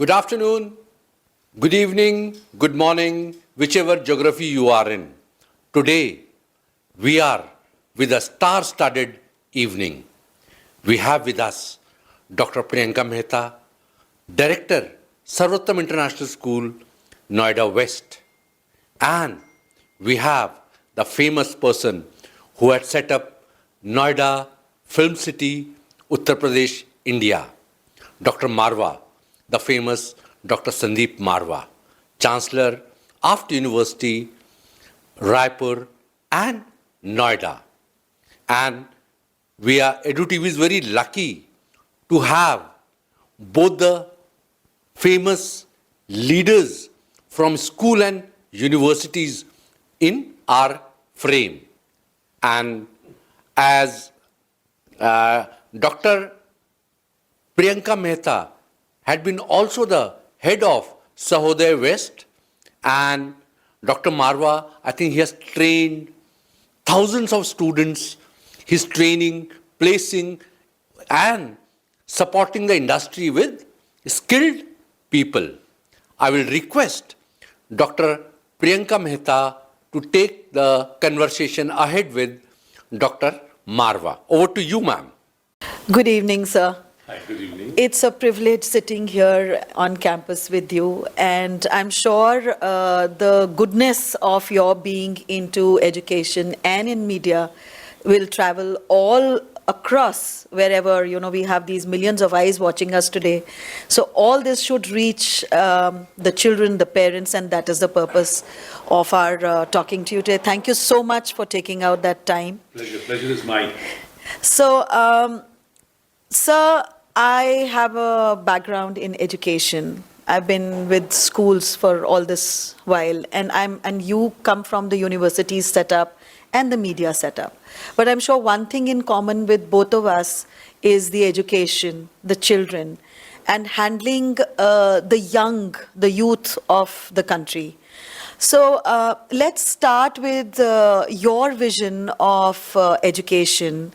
Good afternoon, good evening, good morning, whichever geography you are in. Today, we are with a star-studded evening. We have with us Dr. Priyanka Mehta, Director, Sarvottam International School, Noida West. And we have the famous person who had set up Noida Film City, Uttar Pradesh, India, Dr. Marwah, the famous Dr. Sandeep Marwah, Chancellor AAFT University, Raipur and Noida. And EduTV is very lucky to have both the famous leaders from school and universities in our frame. And as Dr. Priyanka Mehta had been also the head of Sahodaya West, and Dr. Marwah, I think he has trained thousands of students. He's training, placing and supporting the industry with skilled people. I will request Dr. Priyanka Mehta to take the conversation ahead with Dr. Marwah. Over to you, ma'am. Good evening, sir. Hi, good evening. It's a privilege sitting here on campus with you, and I'm sure the goodness of your being into education and in media will travel all across wherever, we have these millions of eyes watching us today. So all this should reach the children, the parents, and that is the purpose of our talking to you today. Thank you so much for taking out that time. Pleasure is mine. So, sir, I have a background in education. I've been with schools for all this while, and you come from the university setup and the media setup. But I'm sure one thing in common with both of us is the education, the children, and handling the youth of the country. So let's start with your vision of education,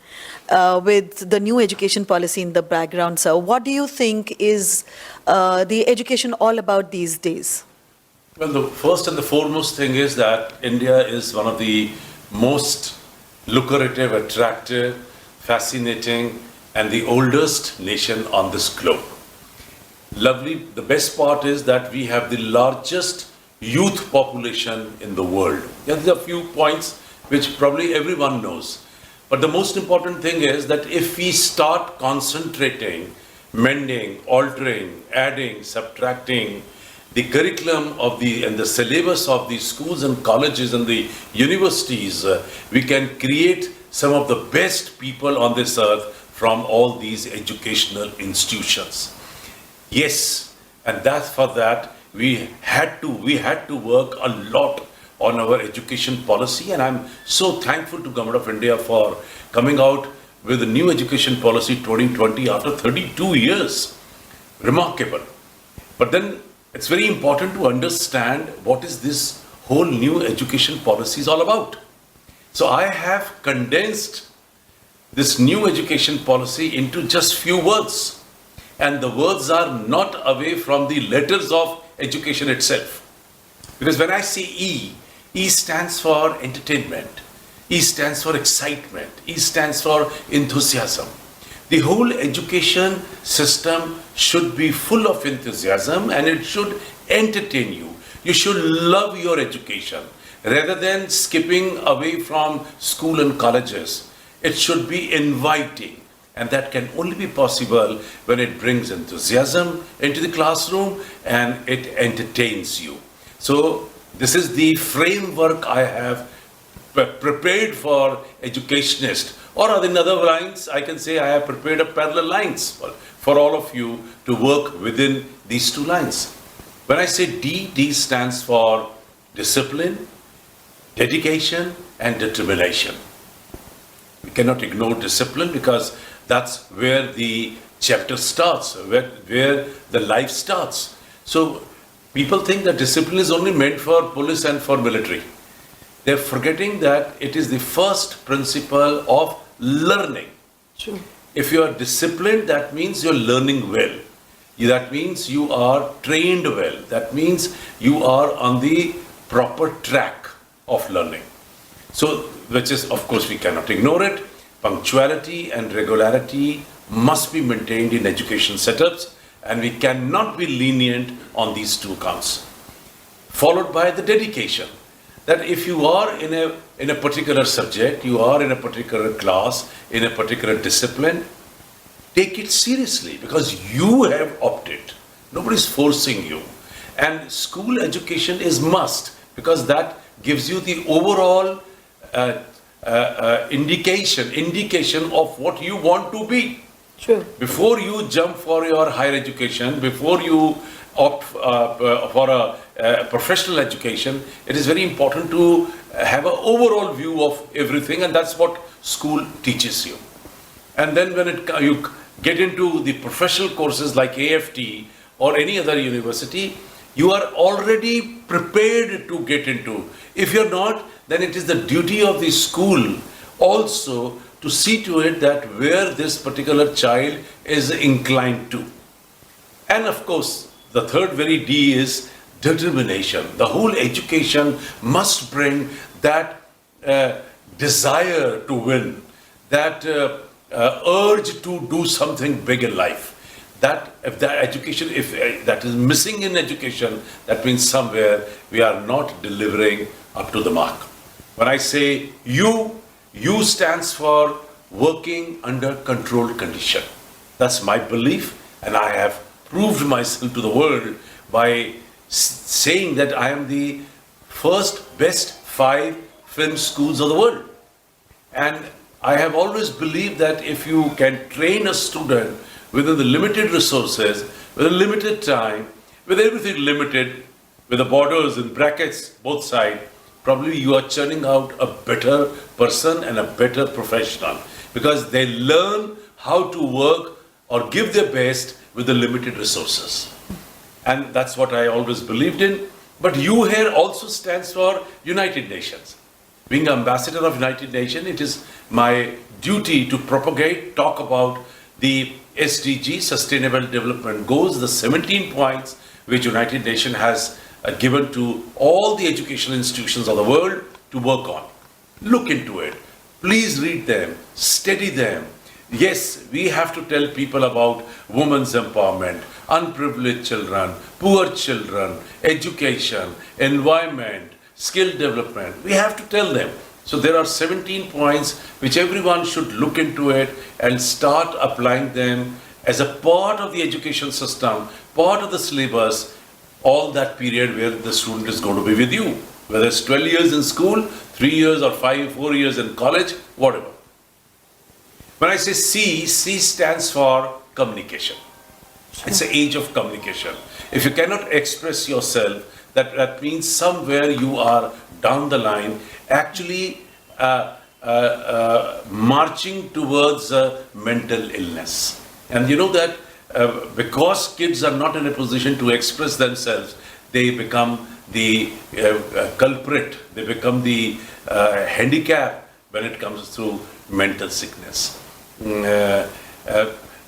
with the new education policy in the background, sir. What do you think is the education all about these days? Well, the first and the foremost thing is that India is one of the most lucrative, attractive, fascinating, and the oldest nation on this globe. Lovely. The best part is that we have the largest youth population in the world. Yeah, there are a few points which probably everyone knows. But the most important thing is that if we start concentrating, mending, altering, adding, subtracting the curriculum of and the syllabus of the schools and colleges and the universities, we can create some of the best people on this earth from all these educational institutions. Yes, and for that, we had to work a lot on our education policy, and I'm so thankful to Government of India for coming out with a new education policy 2020 after 32 years. Remarkable. But then it's very important to understand what is this whole new education policy is all about. So I have condensed this new education policy into just few words. And the words are not away from the letters of education itself. Because when I say E stands for entertainment, E stands for excitement, E stands for enthusiasm. The whole education system should be full of enthusiasm and it should entertain you. You should love your education. Rather than skipping away from school and colleges, it should be inviting. And that can only be possible when it brings enthusiasm into the classroom and it entertains you. So this is the framework I have prepared for educationists. Or in other lines, I can say I have prepared a parallel lines for all of you to work within these two lines. When I say D stands for discipline, dedication, and determination. We cannot ignore discipline because that's where the chapter starts, where the life starts. So people think that discipline is only meant for police and for military. They're forgetting that it is the first principle of learning. True. If you are disciplined, that means you're learning well. That means you are trained well. That means you are on the proper track of learning. So, which is, of course, we cannot ignore it. Punctuality and regularity must be maintained in education setups, and we cannot be lenient on these two counts. Followed by the dedication. That if you are in a particular subject, you are in a particular class, in a particular discipline, take it seriously because you have opted. Nobody's forcing you. And school education is must because that gives you the overall indication of what you want to be. True. Before you jump for your higher education, before you opt for a professional education, it is very important to have an overall view of everything, and that's what school teaches you. And then when you get into the professional courses like AFT or any other university, you are already prepared to get into. If you're not, then it is the duty of the school also to see to it that where this particular child is inclined to. And of course, the third very D is determination. The whole education must bring that desire to win, that urge to do something big in life. That if that education, if that is missing in education, that means somewhere we are not delivering up to the mark. When I say you stands for working under controlled condition. That's my belief, and I have proved myself to the world by saying that I am the first best 5 film schools of the world. And I have always believed that if you can train a student within the limited resources, with a limited time, with everything limited, with the borders and brackets both sides, probably you are churning out a better person and a better professional because they learn how to work or give their best with the limited resources. And that's what I always believed in. But you here also stands for United Nations. Being ambassador of United Nations, it is my duty to propagate, talk about the SDG, Sustainable Development Goals, the 17 points which United Nations has given to all the educational institutions of the world to work on. Look into it. Please read them, study them. Yes, we have to tell people about women's empowerment, unprivileged children, poor children, education, environment, skill development. We have to tell them. So there are 17 points which everyone should look into it and start applying them as a part of the education system, part of the syllabus, all that period where the student is going to be with you. Whether it's 12 years in school, 3 years or 4 years in college, whatever. When I say C stands for communication. It's the age of communication. If you cannot express yourself, that means somewhere you are down the line actually marching towards mental illness. And you know that because kids are not in a position to express themselves, they become the culprit, they become the handicap when it comes to mental sickness.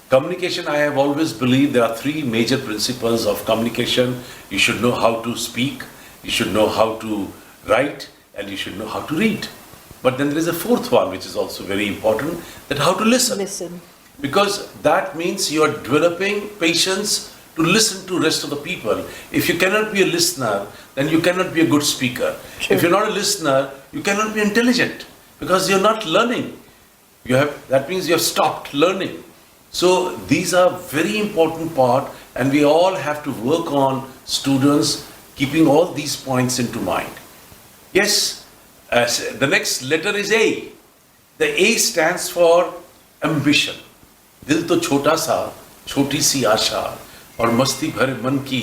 Communication, I have always believed there are 3 major principles of communication. You should know how to speak, you should know how to write, and you should know how to read. But then there is a 4th one which is also very important, that how to listen. Listen. Because that means you are developing patience to listen to rest of the people. If you cannot be a listener, then you cannot be a good speaker. True. If you're not a listener, you cannot be intelligent because you're not learning. That means you have stopped learning. So these are very important part, and we all have to work on students keeping all these points into mind. Yes, the next letter is A. The A stands for ambition. दिल तो छोटा सा, छोटी सी आशा और मस्ती भरे मन की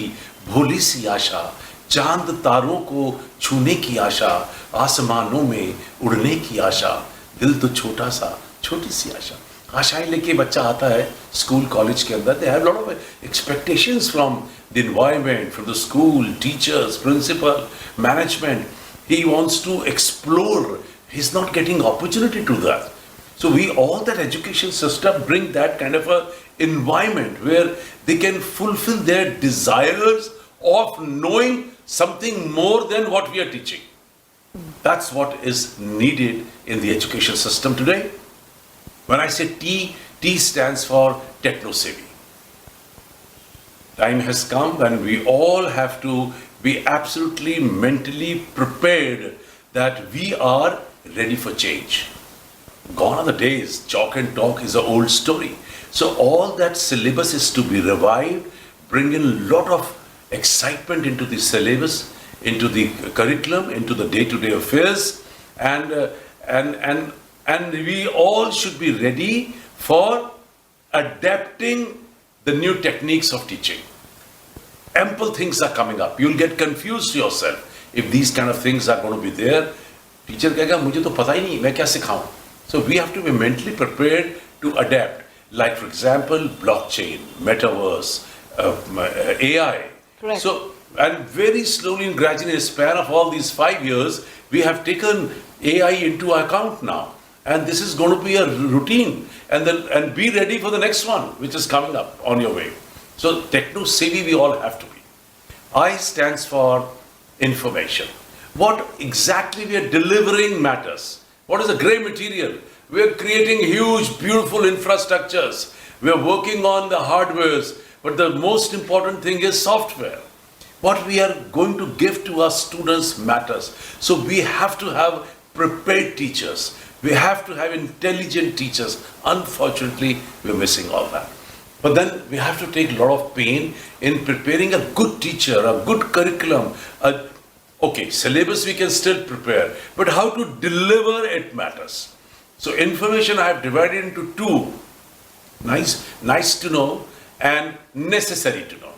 भोली सी आशा, चांद तारों को छूने की आशा, आसमानों में उड़ने की आशा, दिल तो छोटा सा, छोटी सी आशा. आशाएं लेके बच्चा आता है स्कूल कॉलेज के अंदर. They have a lot of expectations from the environment, from the school, teachers, principal, management. He wants to explore. He's not getting opportunity to that. So all that education system bring that kind of a environment where they can fulfill their desires of knowing something more than what we are teaching. That's what is needed in the education system today. When I say T, T stands for techno-savvy. Time has come when we all have to be absolutely mentally prepared that we are ready for change. Gone are the days, chalk and talk is an old story. So all that syllabus is to be revived, bring in a lot of excitement into the syllabus, into the curriculum, into the day-to-day affairs, and we all should be ready for adapting the new techniques of teaching. Ample things are coming up. You'll get confused yourself if these kind of things are going to be there. Teacher कहेगा मुझे तो पता ही नहीं मैं क्या सिखाऊं. So we have to be mentally prepared to adapt. Like for example, blockchain, metaverse, AI. Correct. So and very slowly and gradually, in a span of all these 5 years, we have taken AI into account now, and this is going to be a routine. And be ready for the next one, which is coming up on your way. So techno-savvy we all have to be. I stands for information. What exactly we are delivering matters. What is the grey material? We are creating huge, beautiful infrastructures. We are working on the hardwares, but the most important thing is software. What we are going to give to our students matters. So we have to have prepared teachers. We have to have intelligent teachers. Unfortunately, we're missing all that. But then we have to take a lot of pain in preparing a good teacher, a good curriculum. Okay, syllabus we can still prepare, but how to deliver it matters. So information I have divided into two, nice to know and necessary to know.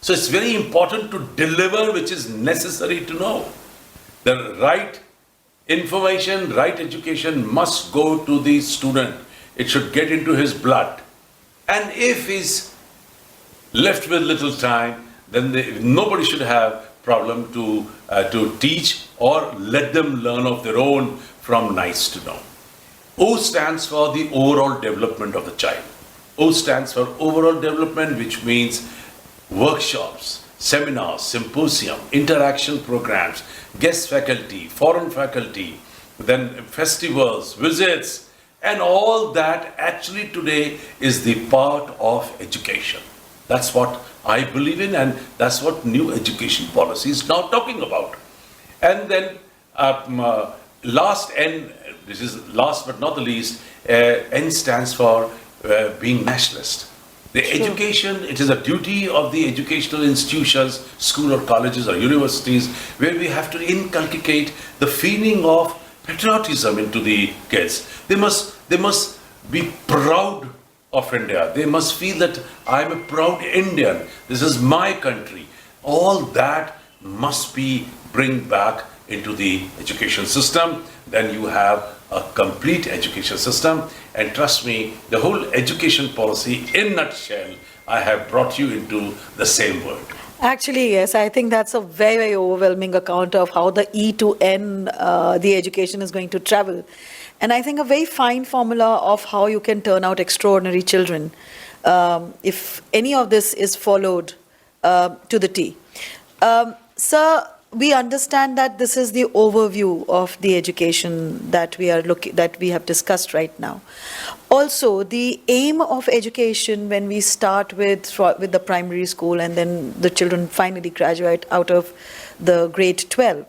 So it's very important to deliver which is necessary to know. The right information, right education must go to the student. It should get into his blood. And if he's left with little time, then nobody should have problem to teach or let them learn of their own from nice to know. O stands for the overall development of the child. O stands for overall development, which means workshops, seminars, symposium, interaction programs, guest faculty, foreign faculty, then festivals, visits, and all that actually today is the part of education. That's what I believe in, and that's what new education policy is now talking about. And then this is last but not the least, N stands for being nationalist. The education, it is a duty of the educational institutions, school or colleges or universities, where we have to inculcate the feeling of patriotism into the kids. They must be proud of India. They must feel that I'm a proud Indian. This is my country. All that must be bring back into the education system. Then you have a complete education system. And trust me, the whole education policy in a nutshell, I have brought you into the same word. Actually, yes, I think that's a very, very overwhelming account of how the E to N, the education is going to travel. And I think a very fine formula of how you can turn out extraordinary children if any of this is followed to the T. Sir, we understand that this is the overview of the education that we have discussed right now. Also, the aim of education when we start with the primary school and then the children finally graduate out of the grade 12.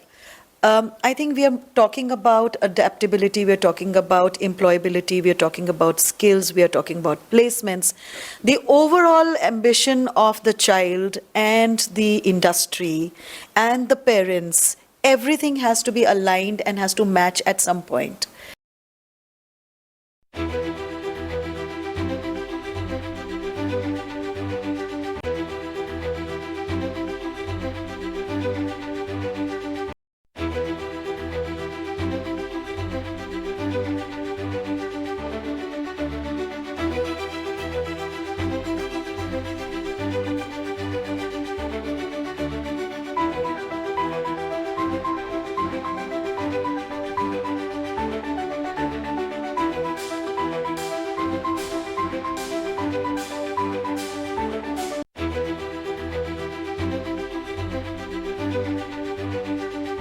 I think we are talking about adaptability, we are talking about employability, we are talking about skills, we are talking about placements. The overall ambition of the child and the industry and the parents, everything has to be aligned and has to match at some point.